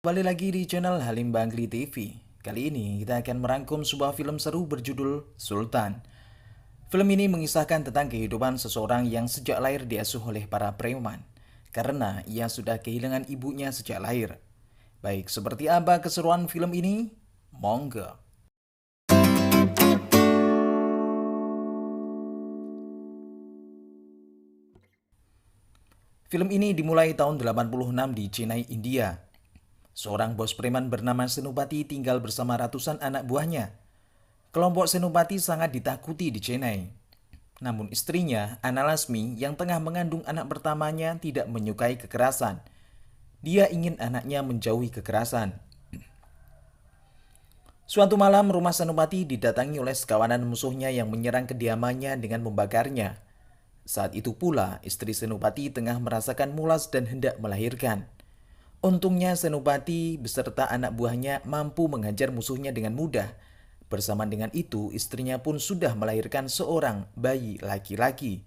Kembali lagi di channel Halim Bangli TV. Kali ini kita akan merangkum sebuah film seru berjudul Sultan. Film ini mengisahkan tentang kehidupan seseorang yang sejak lahir diasuh oleh para preman. Karena ia sudah kehilangan ibunya sejak lahir. Baik, seperti apa keseruan film ini? Monggo. Film ini dimulai tahun 86 di Chennai, India. Seorang bos preman bernama Senopati tinggal bersama ratusan anak buahnya. Kelompok Senopati sangat ditakuti di Chennai. Namun istrinya, Anna Lasmi, yang tengah mengandung anak pertamanya tidak menyukai kekerasan. Dia ingin anaknya menjauhi kekerasan. Suatu malam, rumah Senopati didatangi oleh sekawanan musuhnya yang menyerang kediamannya dengan membakarnya. Saat itu pula, istri Senopati tengah merasakan mulas dan hendak melahirkan. Untungnya Senopati beserta anak buahnya mampu menghajar musuhnya dengan mudah. Bersamaan dengan itu, istrinya pun sudah melahirkan seorang bayi laki-laki.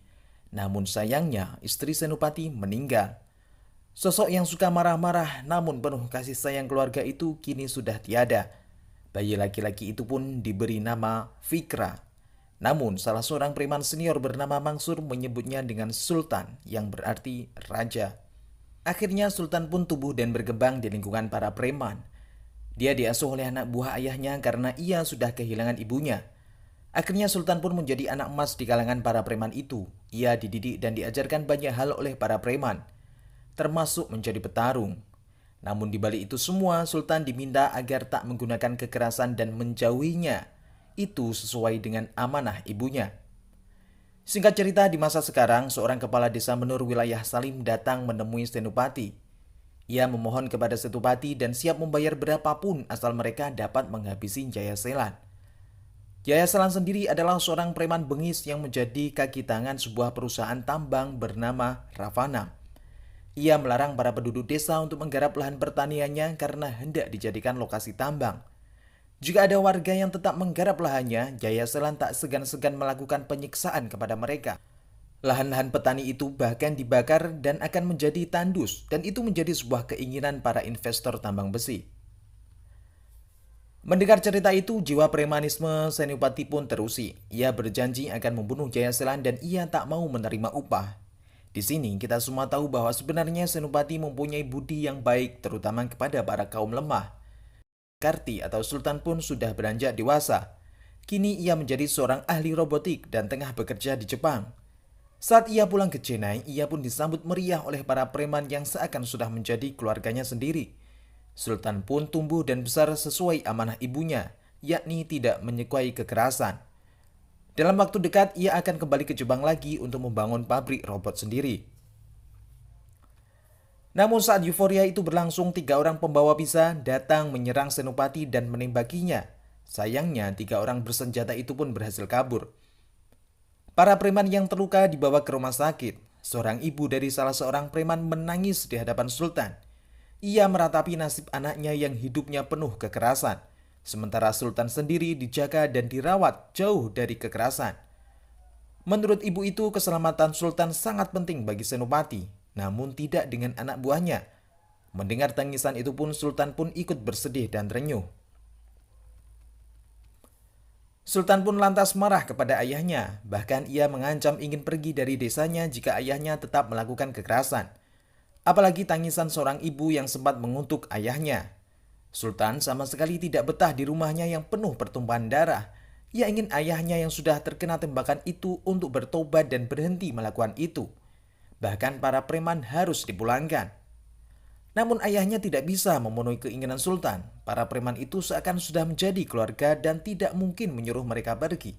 Namun sayangnya, istri Senopati meninggal. Sosok yang suka marah-marah namun penuh kasih sayang keluarga itu kini sudah tiada. Bayi laki-laki itu pun diberi nama Fikra. Namun salah seorang preman senior bernama Mansur menyebutnya dengan Sultan yang berarti raja. Akhirnya Sultan pun tumbuh dan berkembang di lingkungan para preman. Dia diasuh oleh anak buah ayahnya karena ia sudah kehilangan ibunya. Akhirnya Sultan pun menjadi anak emas di kalangan para preman itu. Ia dididik dan diajarkan banyak hal oleh para preman, termasuk menjadi petarung. Namun di balik itu semua, Sultan diminta agar tak menggunakan kekerasan dan menjauhinya. Itu sesuai dengan amanah ibunya. Singkat cerita, di masa sekarang, seorang kepala desa menur wilayah Salim datang menemui Senopati. Ia memohon kepada Senopati dan siap membayar berapapun asal mereka dapat menghabisi Jaya Selan. Jaya Selan sendiri adalah seorang preman bengis yang menjadi kaki tangan sebuah perusahaan tambang bernama Ravana. Ia melarang para penduduk desa untuk menggarap lahan pertaniannya karena hendak dijadikan lokasi tambang. Jika ada warga yang tetap menggarap lahannya, Jaya Selan tak segan-segan melakukan penyiksaan kepada mereka. Lahan-lahan petani itu bahkan dibakar dan akan menjadi tandus, dan itu menjadi sebuah keinginan para investor tambang besi. Mendengar cerita itu, jiwa premanisme Senopati pun terusi. Ia berjanji akan membunuh Jaya Selan dan ia tak mau menerima upah. Di sini kita semua tahu bahwa sebenarnya Senopati mempunyai budi yang baik terutama kepada para kaum lemah. Karti atau Sultan pun sudah beranjak dewasa. Kini ia menjadi seorang ahli robotik dan tengah bekerja di Jepang. Saat ia pulang ke Chennai, ia pun disambut meriah oleh para preman yang seakan sudah menjadi keluarganya sendiri. Sultan pun tumbuh dan besar sesuai amanah ibunya, yakni tidak menyukai kekerasan. Dalam waktu dekat, ia akan kembali ke Jepang lagi untuk membangun pabrik robot sendiri. Namun saat euforia itu berlangsung, 3 orang pembawa pisah datang menyerang Senopati dan menembakinya. Sayangnya, 3 orang bersenjata itu pun berhasil kabur. Para preman yang terluka dibawa ke rumah sakit. Seorang ibu dari salah seorang preman menangis di hadapan Sultan. Ia meratapi nasib anaknya yang hidupnya penuh kekerasan. Sementara Sultan sendiri dijaga dan dirawat jauh dari kekerasan. Menurut ibu itu, keselamatan Sultan sangat penting bagi Senopati, namun tidak dengan anak buahnya. Mendengar tangisan itu pun Sultan pun ikut bersedih dan terenyuh. Sultan pun lantas marah kepada ayahnya, bahkan ia mengancam ingin pergi dari desanya jika ayahnya tetap melakukan kekerasan. Apalagi tangisan seorang ibu yang sempat mengutuk ayahnya. Sultan sama sekali tidak betah di rumahnya yang penuh pertumpahan darah. Ia ingin ayahnya yang sudah terkena tembakan itu untuk bertobat dan berhenti melakukan itu. Bahkan para preman harus dipulangkan. Namun ayahnya tidak bisa memenuhi keinginan Sultan. Para preman itu seakan sudah menjadi keluarga dan tidak mungkin menyuruh mereka pergi.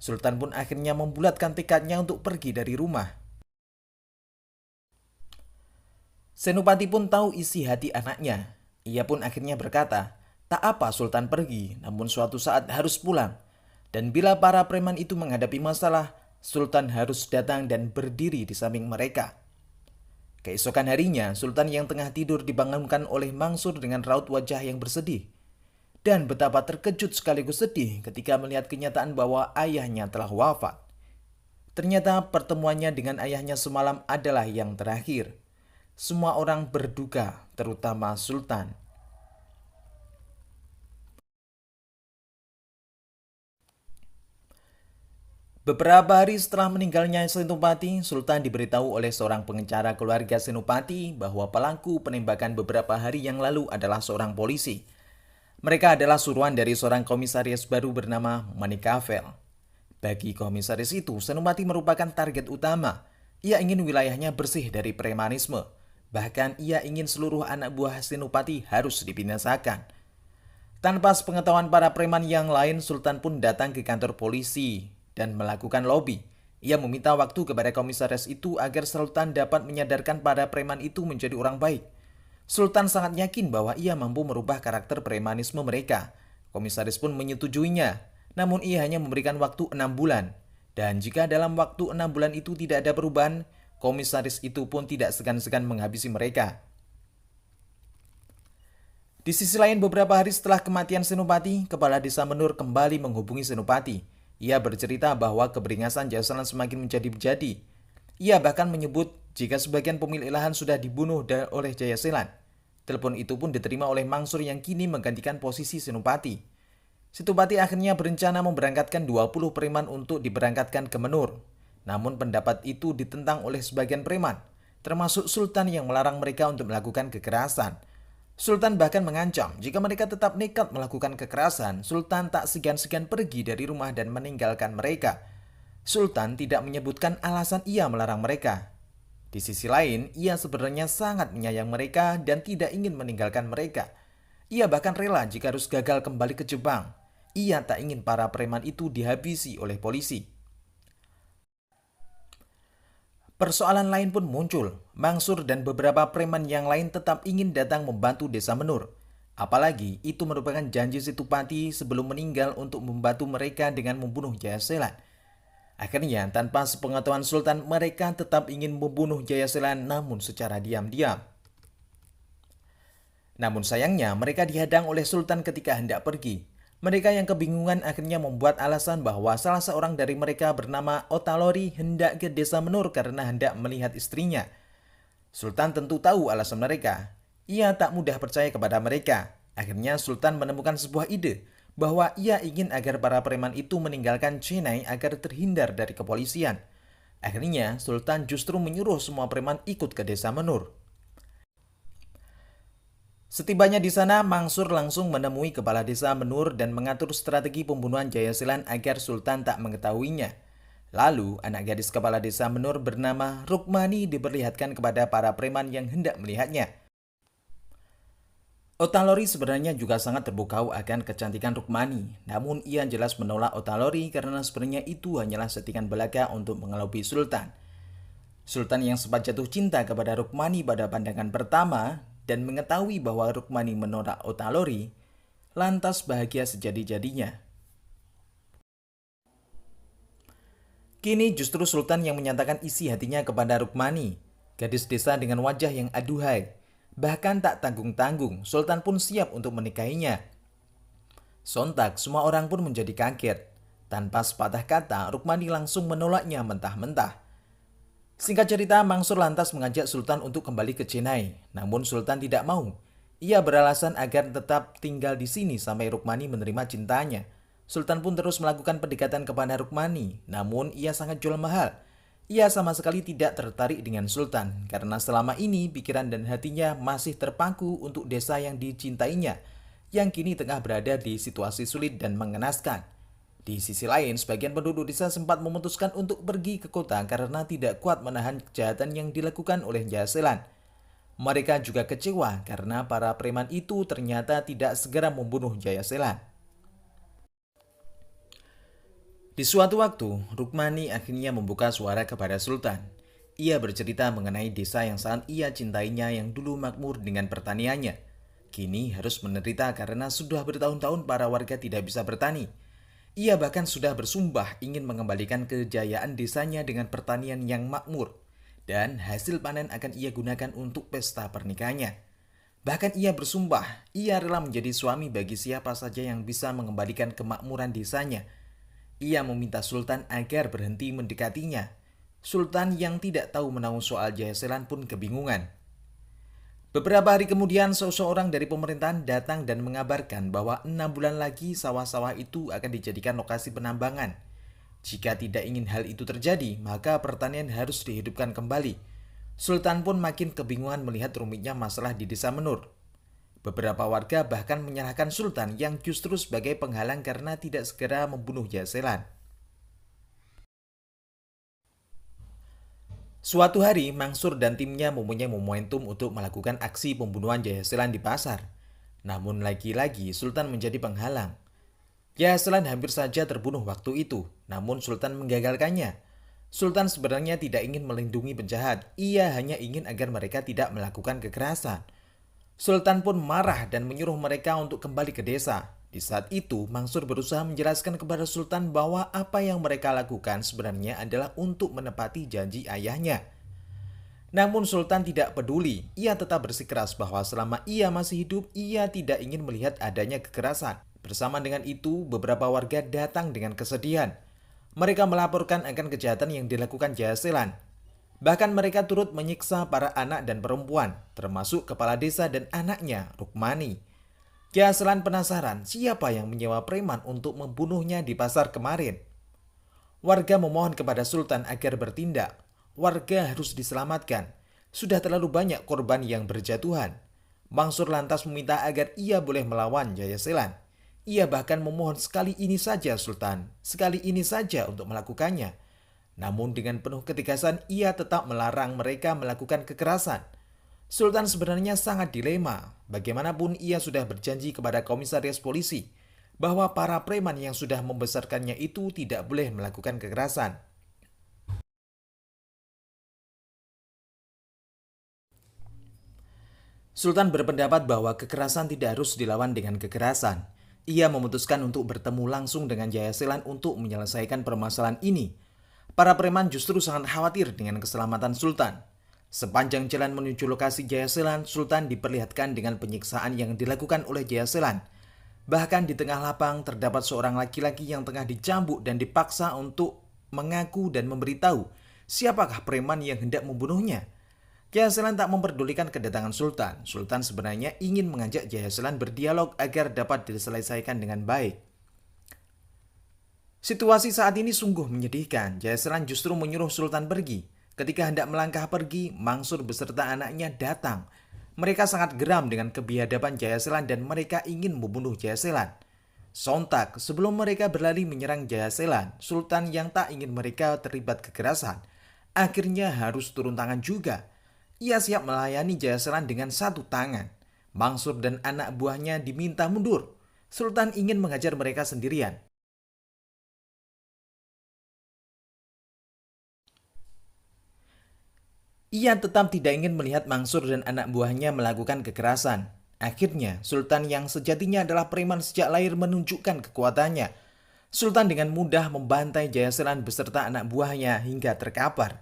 Sultan pun akhirnya membulatkan tekadnya untuk pergi dari rumah. Senopati pun tahu isi hati anaknya. Ia pun akhirnya berkata, tak apa Sultan pergi, namun suatu saat harus pulang. Dan bila para preman itu menghadapi masalah, Sultan harus datang dan berdiri di samping mereka. Keesokan harinya, Sultan yang tengah tidur dibangunkan oleh Mansur dengan raut wajah yang bersedih. Dan betapa terkejut sekaligus sedih ketika melihat kenyataan bahwa ayahnya telah wafat. Ternyata pertemuannya dengan ayahnya semalam adalah yang terakhir. Semua orang berduka, terutama Sultan. Beberapa hari setelah meninggalnya Senopati, Sultan diberitahu oleh seorang pengacara keluarga Senopati bahwa pelaku penembakan beberapa hari yang lalu adalah seorang polisi. Mereka adalah suruhan dari seorang komisaris baru bernama Manikavel. Bagi komisaris itu, Senopati merupakan target utama. Ia ingin wilayahnya bersih dari premanisme. Bahkan ia ingin seluruh anak buah Senopati harus dibinasakan. Tanpa sepengetahuan para preman yang lain, Sultan pun datang ke kantor polisi dan melakukan lobby. Ia meminta waktu kepada komisaris itu agar Sultan dapat menyadarkan para preman itu menjadi orang baik. Sultan sangat yakin bahwa ia mampu merubah karakter premanisme mereka. Komisaris pun menyetujuinya, namun ia hanya memberikan waktu 6 bulan. Dan jika dalam waktu 6 bulan itu tidak ada perubahan, komisaris itu pun tidak segan-segan menghabisi mereka. Di sisi lain, beberapa hari setelah kematian Senopati, Kepala Desa Menur kembali menghubungi Senopati. Ia bercerita bahwa keberingasan Jayaselan semakin menjadi-jadi. Ia bahkan menyebut jika sebagian pemilik lahan sudah dibunuh oleh Jayaselan. Telepon itu pun diterima oleh Mangsur yang kini menggantikan posisi Senopati. Senopati akhirnya berencana memberangkatkan 20 preman untuk diberangkatkan ke Menur. Namun pendapat itu ditentang oleh sebagian preman, termasuk Sultan yang melarang mereka untuk melakukan kekerasan. Sultan bahkan mengancam jika mereka tetap nekat melakukan kekerasan, Sultan tak segan-segan pergi dari rumah dan meninggalkan mereka. Sultan tidak menyebutkan alasan ia melarang mereka. Di sisi lain, ia sebenarnya sangat menyayang mereka dan tidak ingin meninggalkan mereka. Ia bahkan rela jika harus gagal kembali ke Jepang. Ia tak ingin para preman itu dihabisi oleh polisi. Persoalan lain pun muncul. Mangsur dan beberapa preman yang lain tetap ingin datang membantu Desa Menur. Apalagi itu merupakan janji Setupati sebelum meninggal untuk membantu mereka dengan membunuh Jayaselan. Akhirnya, tanpa sepengetahuan Sultan, mereka tetap ingin membunuh Jayaselan namun secara diam-diam. Namun sayangnya, mereka dihadang oleh Sultan ketika hendak pergi. Mereka yang kebingungan akhirnya membuat alasan bahwa salah seorang dari mereka bernama Otalori hendak ke Desa Menur karena hendak melihat istrinya. Sultan tentu tahu alasan mereka. Ia tak mudah percaya kepada mereka. Akhirnya Sultan menemukan sebuah ide bahwa ia ingin agar para preman itu meninggalkan Chennai agar terhindar dari kepolisian. Akhirnya Sultan justru menyuruh semua preman ikut ke Desa Menur. Setibanya di sana, Mangsur langsung menemui kepala desa Menur dan mengatur strategi pembunuhan Jayaselan agar Sultan tak mengetahuinya. Lalu, anak gadis kepala desa Menur bernama Rukmani diperlihatkan kepada para preman yang hendak melihatnya. Otalori sebenarnya juga sangat terpukau akan kecantikan Rukmani, namun ia jelas menolak Otalori karena sebenarnya itu hanyalah settingan belaka untuk mengelabui Sultan. Sultan yang sempat jatuh cinta kepada Rukmani pada pandangan pertama dan mengetahui bahwa Rukmani menolak Otalori, lantas bahagia sejadi-jadinya. Kini justru Sultan yang menyatakan isi hatinya kepada Rukmani, gadis desa dengan wajah yang aduhai. Bahkan tak tanggung-tanggung, Sultan pun siap untuk menikahinya. Sontak, semua orang pun menjadi kaget. Tanpa sepatah kata, Rukmani langsung menolaknya mentah-mentah. Singkat cerita, Mangsur lantas mengajak Sultan untuk kembali ke Chennai. Namun Sultan tidak mau. Ia beralasan agar tetap tinggal di sini sampai Rukmani menerima cintanya. Sultan pun terus melakukan pendekatan kepada Rukmani, namun ia sangat jual mahal. Ia sama sekali tidak tertarik dengan Sultan, karena selama ini pikiran dan hatinya masih terpaku untuk desa yang dicintainya, yang kini tengah berada di situasi sulit dan mengenaskan. Di sisi lain, sebagian penduduk desa sempat memutuskan untuk pergi ke kota karena tidak kuat menahan kejahatan yang dilakukan oleh Jayaselan. Mereka juga kecewa karena para preman itu ternyata tidak segera membunuh Jayaselan. Di suatu waktu, Rukmani akhirnya membuka suara kepada Sultan. Ia bercerita mengenai desa yang sangat ia cintainya yang dulu makmur dengan pertaniannya. Kini harus menderita karena sudah bertahun-tahun para warga tidak bisa bertani. Ia bahkan sudah bersumpah ingin mengembalikan kejayaan desanya dengan pertanian yang makmur. Dan hasil panen akan ia gunakan untuk pesta pernikahannya. Bahkan ia bersumpah, ia rela menjadi suami bagi siapa saja yang bisa mengembalikan kemakmuran desanya. Ia meminta Sultan agar berhenti mendekatinya. Sultan yang tidak tahu menahu soal Jayaselan pun kebingungan. Beberapa hari kemudian, seseorang dari pemerintahan datang dan mengabarkan bahwa 6 bulan lagi sawah-sawah itu akan dijadikan lokasi penambangan. Jika tidak ingin hal itu terjadi, maka pertanian harus dihidupkan kembali. Sultan pun makin kebingungan melihat rumitnya masalah di desa Menur. Beberapa warga bahkan menyalahkan Sultan yang justru sebagai penghalang karena tidak segera membunuh Jaselan. Suatu hari, Mangsur dan timnya mempunyai momentum untuk melakukan aksi pembunuhan Jaselan di pasar. Namun lagi-lagi Sultan menjadi penghalang. Jaselan hampir saja terbunuh waktu itu, namun Sultan menggagalkannya. Sultan sebenarnya tidak ingin melindungi penjahat, ia hanya ingin agar mereka tidak melakukan kekerasan. Sultan pun marah dan menyuruh mereka untuk kembali ke desa. Di saat itu, Mangsur berusaha menjelaskan kepada Sultan bahwa apa yang mereka lakukan sebenarnya adalah untuk menepati janji ayahnya. Namun Sultan tidak peduli, ia tetap bersikeras bahwa selama ia masih hidup, ia tidak ingin melihat adanya kekerasan. Bersama dengan itu, beberapa warga datang dengan kesedihan. Mereka melaporkan akan kejahatan yang dilakukan Jaselan. Bahkan mereka turut menyiksa para anak dan perempuan, termasuk kepala desa dan anaknya, Rukmani. Jaselan penasaran siapa yang menyewa preman untuk membunuhnya di pasar kemarin. Warga memohon kepada Sultan agar bertindak. Warga harus diselamatkan. Sudah terlalu banyak korban yang berjatuhan. Mangsur lantas meminta agar ia boleh melawan Jayaselan. Ia bahkan memohon sekali ini saja Sultan, sekali ini saja untuk melakukannya. Namun dengan penuh ketegasan ia tetap melarang mereka melakukan kekerasan. Sultan sebenarnya sangat dilema. Bagaimanapun ia sudah berjanji kepada komisaris polisi bahwa para preman yang sudah membesarkannya itu tidak boleh melakukan kekerasan. Sultan berpendapat bahwa kekerasan tidak harus dilawan dengan kekerasan. Ia memutuskan untuk bertemu langsung dengan Jayaselan untuk menyelesaikan permasalahan ini. Para preman justru sangat khawatir dengan keselamatan Sultan. Sepanjang jalan menuju lokasi Jayaselan, Sultan diperlihatkan dengan penyiksaan yang dilakukan oleh Jayaselan. Bahkan di tengah lapang terdapat seorang laki-laki yang tengah dicambuk dan dipaksa untuk mengaku dan memberitahu siapakah preman yang hendak membunuhnya. Jayaselan tak memperdulikan kedatangan Sultan. Sultan sebenarnya ingin mengajak Jayaselan berdialog agar dapat diselesaikan dengan baik. Situasi saat ini sungguh menyedihkan. Jayaselan justru menyuruh Sultan pergi. Ketika hendak melangkah pergi, Mangsur beserta anaknya datang. Mereka sangat geram dengan kebiadaban Jayaselan dan mereka ingin membunuh Jayaselan. Sontak, sebelum mereka berlari menyerang Jayaselan, Sultan yang tak ingin mereka terlibat kekerasan, akhirnya harus turun tangan juga. Ia siap melayani Jayaselan dengan satu tangan. Mangsur dan anak buahnya diminta mundur. Sultan ingin mengajar mereka sendirian. Ia tetap tidak ingin melihat Mangsur dan anak buahnya melakukan kekerasan. Akhirnya, Sultan yang sejatinya adalah preman sejak lahir menunjukkan kekuatannya. Sultan dengan mudah membantai Jayaselan beserta anak buahnya hingga terkapar.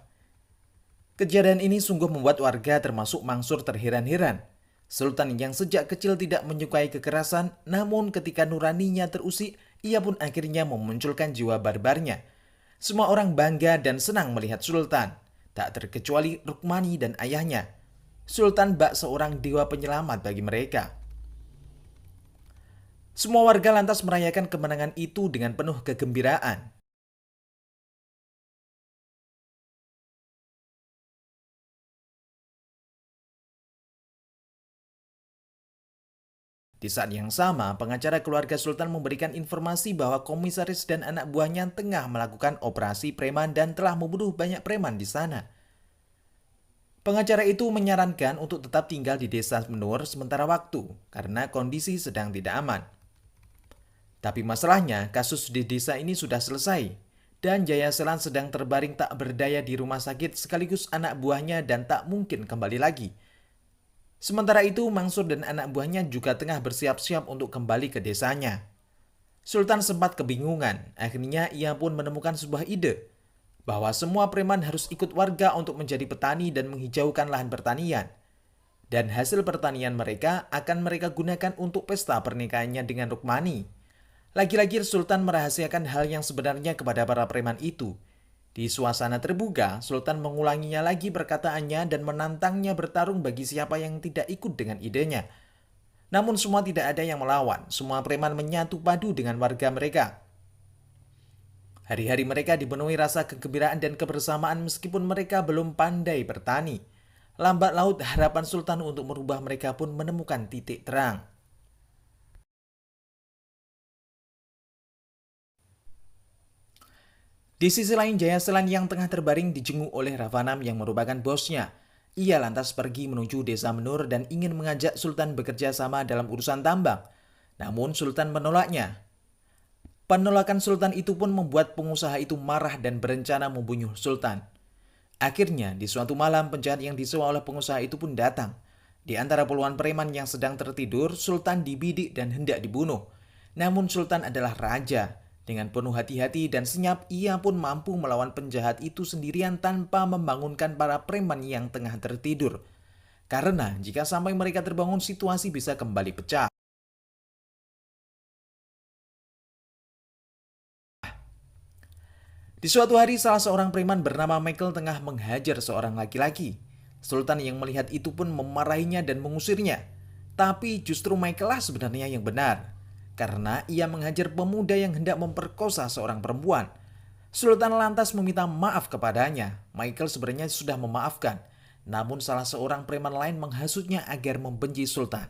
Kejadian ini sungguh membuat warga termasuk Mangsur terheran-heran. Sultan yang sejak kecil tidak menyukai kekerasan, namun ketika nuraninya terusik, ia pun akhirnya memunculkan jiwa barbarnya. Semua orang bangga dan senang melihat Sultan, tak terkecuali Rukmani dan ayahnya. Sultan bak seorang dewa penyelamat bagi mereka. Semua warga lantas merayakan kemenangan itu dengan penuh kegembiraan. Di saat yang sama, pengacara keluarga Sultan memberikan informasi bahwa komisaris dan anak buahnya tengah melakukan operasi preman dan telah membunuh banyak preman di sana. Pengacara itu menyarankan untuk tetap tinggal di desa Menur sementara waktu karena kondisi sedang tidak aman. Tapi masalahnya, kasus di desa ini sudah selesai dan Jayaselan sedang terbaring tak berdaya di rumah sakit sekaligus anak buahnya dan tak mungkin kembali lagi. Sementara itu, Mangsur dan anak buahnya juga tengah bersiap-siap untuk kembali ke desanya. Sultan sempat kebingungan, akhirnya ia pun menemukan sebuah ide, bahwa semua preman harus ikut warga untuk menjadi petani dan menghijaukan lahan pertanian. Dan hasil pertanian mereka akan mereka gunakan untuk pesta pernikahannya dengan Rukmani. Lagi-lagi Sultan merahasiakan hal yang sebenarnya kepada para preman itu. Di suasana terbuka, Sultan mengulanginya lagi perkataannya dan menantangnya bertarung bagi siapa yang tidak ikut dengan idenya. Namun semua tidak ada yang melawan, semua preman menyatu padu dengan warga mereka. Hari-hari mereka dipenuhi rasa kegembiraan dan kebersamaan meskipun mereka belum pandai bertani. Lambat laut harapan Sultan untuk merubah mereka pun menemukan titik terang. Di sisi lain, Jayaselan yang tengah terbaring dijenguk oleh Ravanam yang merupakan bosnya. Ia lantas pergi menuju desa Menur dan ingin mengajak Sultan bekerja sama dalam urusan tambang. Namun Sultan menolaknya. Penolakan Sultan itu pun membuat pengusaha itu marah dan berencana membunuh Sultan. Akhirnya, di suatu malam penjahat yang disewa oleh pengusaha itu pun datang. Di antara puluhan preman yang sedang tertidur, Sultan dibidik dan hendak dibunuh. Namun Sultan adalah raja. Dengan penuh hati-hati dan senyap, ia pun mampu melawan penjahat itu sendirian tanpa membangunkan para preman yang tengah tertidur. Karena jika sampai mereka terbangun, situasi bisa kembali pecah. Di suatu hari, salah seorang preman bernama Michael tengah menghajar seorang laki-laki. Sultan yang melihat itu pun memarahinya dan mengusirnya. Tapi justru Michael lah sebenarnya yang benar. Karena ia menghajar pemuda yang hendak memperkosa seorang perempuan. Sultan lantas meminta maaf kepadanya. Michael sebenarnya sudah memaafkan. Namun salah seorang preman lain menghasutnya agar membenci Sultan.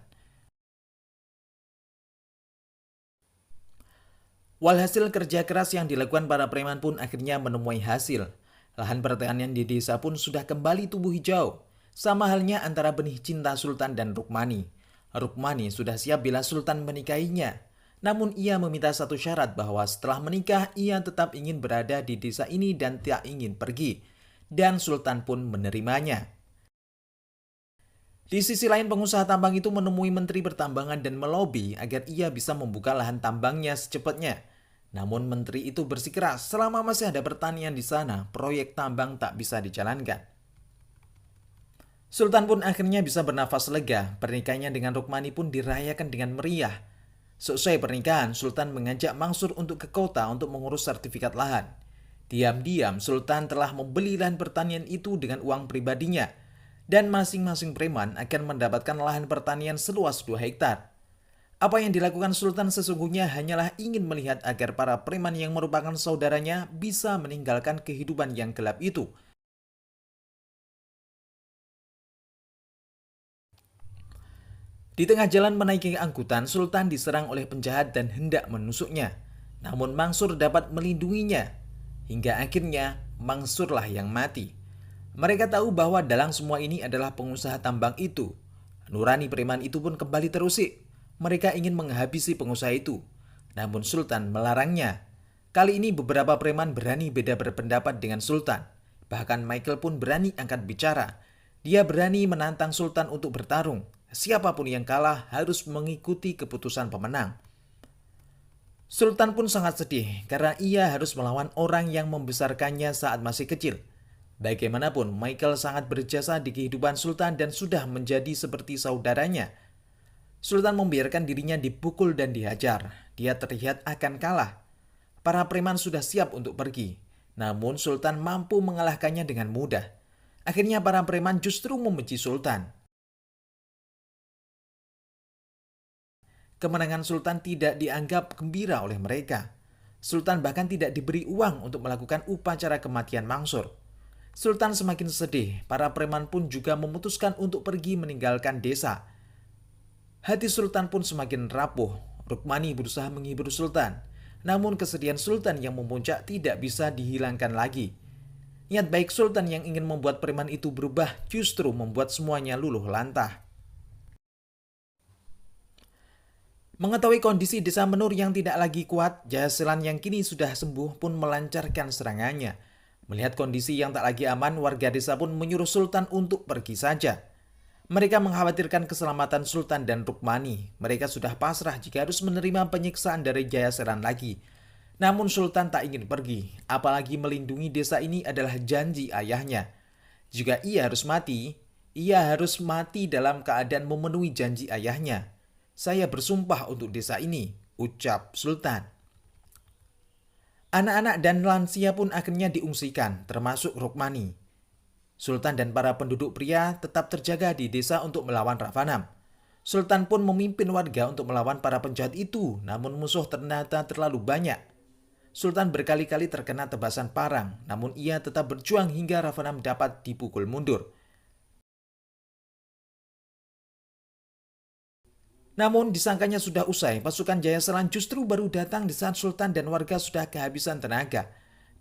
Walhasil kerja keras yang dilakukan para preman pun akhirnya menemui hasil. Lahan pertanian di desa pun sudah kembali tumbuh hijau. Sama halnya antara benih cinta Sultan dan Rukmani. Rukmani sudah siap bila Sultan menikahinya. Namun ia meminta satu syarat bahwa setelah menikah ia tetap ingin berada di desa ini dan tak ingin pergi. Dan Sultan pun menerimanya. Di sisi lain pengusaha tambang itu menemui Menteri Pertambangan dan melobi agar ia bisa membuka lahan tambangnya secepatnya. Namun menteri itu bersikeras selama masih ada pertanian di sana, proyek tambang tak bisa dijalankan. Sultan pun akhirnya bisa bernafas lega, pernikahannya dengan Rukmani pun dirayakan dengan meriah. Seusai pernikahan, Sultan mengajak Mansur untuk ke kota untuk mengurus sertifikat lahan. Diam-diam Sultan telah membeli lahan pertanian itu dengan uang pribadinya, dan masing-masing preman akan mendapatkan lahan pertanian seluas 2 hektar. Apa yang dilakukan Sultan sesungguhnya hanyalah ingin melihat agar para preman yang merupakan saudaranya bisa meninggalkan kehidupan yang gelap itu. Di tengah jalan menaiki angkutan, Sultan diserang oleh penjahat dan hendak menusuknya. Namun Mansur dapat melindunginya. Hingga akhirnya Mansurlah yang mati. Mereka tahu bahwa dalam semua ini adalah pengusaha tambang itu. Nurani preman itu pun kembali terusik. Mereka ingin menghabisi pengusaha itu. Namun Sultan melarangnya. Kali ini beberapa preman berani beda berpendapat dengan Sultan. Bahkan Michael pun berani angkat bicara. Dia berani menantang Sultan untuk bertarung. Siapapun yang kalah harus mengikuti keputusan pemenang. Sultan pun sangat sedih karena ia harus melawan orang yang membesarkannya saat masih kecil. Bagaimanapun, Michael sangat berjasa di kehidupan Sultan dan sudah menjadi seperti saudaranya. Sultan membiarkan dirinya dipukul dan dihajar. Dia terlihat akan kalah. Para preman sudah siap untuk pergi. Namun Sultan mampu mengalahkannya dengan mudah. Akhirnya para preman justru membenci Sultan. Kemenangan Sultan tidak dianggap gembira oleh mereka. Sultan bahkan tidak diberi uang untuk melakukan upacara kematian Mansur. Sultan semakin sedih, para preman pun juga memutuskan untuk pergi meninggalkan desa. Hati Sultan pun semakin rapuh. Rukmani berusaha menghibur Sultan. Namun kesedihan Sultan yang memuncak tidak bisa dihilangkan lagi. Niat baik Sultan yang ingin membuat preman itu berubah justru membuat semuanya luluh lantah. Mengetahui kondisi desa Menur yang tidak lagi kuat, Jayaselan yang kini sudah sembuh pun melancarkan serangannya. Melihat kondisi yang tak lagi aman, warga desa pun menyuruh Sultan untuk pergi saja. Mereka mengkhawatirkan keselamatan Sultan dan Rukmani. Mereka sudah pasrah jika harus menerima penyiksaan dari Jayaselan lagi. Namun Sultan tak ingin pergi, apalagi melindungi desa ini adalah janji ayahnya. Jika ia harus mati dalam keadaan memenuhi janji ayahnya. Saya bersumpah untuk desa ini, ucap Sultan. Anak-anak dan lansia pun akhirnya diungsikan, termasuk Rukmani. Sultan dan para penduduk pria tetap terjaga di desa untuk melawan Ravanam. Sultan pun memimpin warga untuk melawan para penjahat itu, namun musuh ternyata terlalu banyak. Sultan berkali-kali terkena tebasan parang, namun ia tetap berjuang hingga Ravanam dapat dipukul mundur. Namun disangkanya sudah usai, pasukan Jayaselan justru baru datang di saat Sultan dan warga sudah kehabisan tenaga.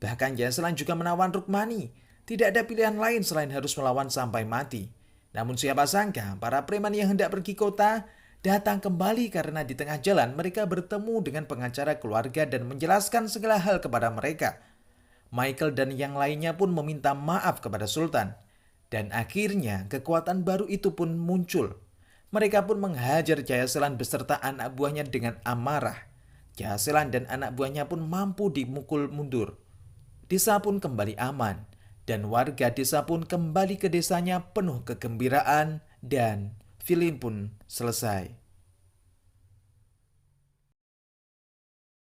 Bahkan Jayaselan juga menawan Rukmani. Tidak ada pilihan lain selain harus melawan sampai mati. Namun siapa sangka para preman yang hendak pergi kota datang kembali karena di tengah jalan mereka bertemu dengan pengacara keluarga dan menjelaskan segala hal kepada mereka. Michael dan yang lainnya pun meminta maaf kepada Sultan. Dan akhirnya kekuatan baru itu pun muncul. Mereka pun menghajar Jayaselan beserta anak buahnya dengan amarah. Jayaselan dan anak buahnya pun mampu dimukul mundur. Desa pun kembali aman. Dan warga desa pun kembali ke desanya penuh kegembiraan dan film pun selesai.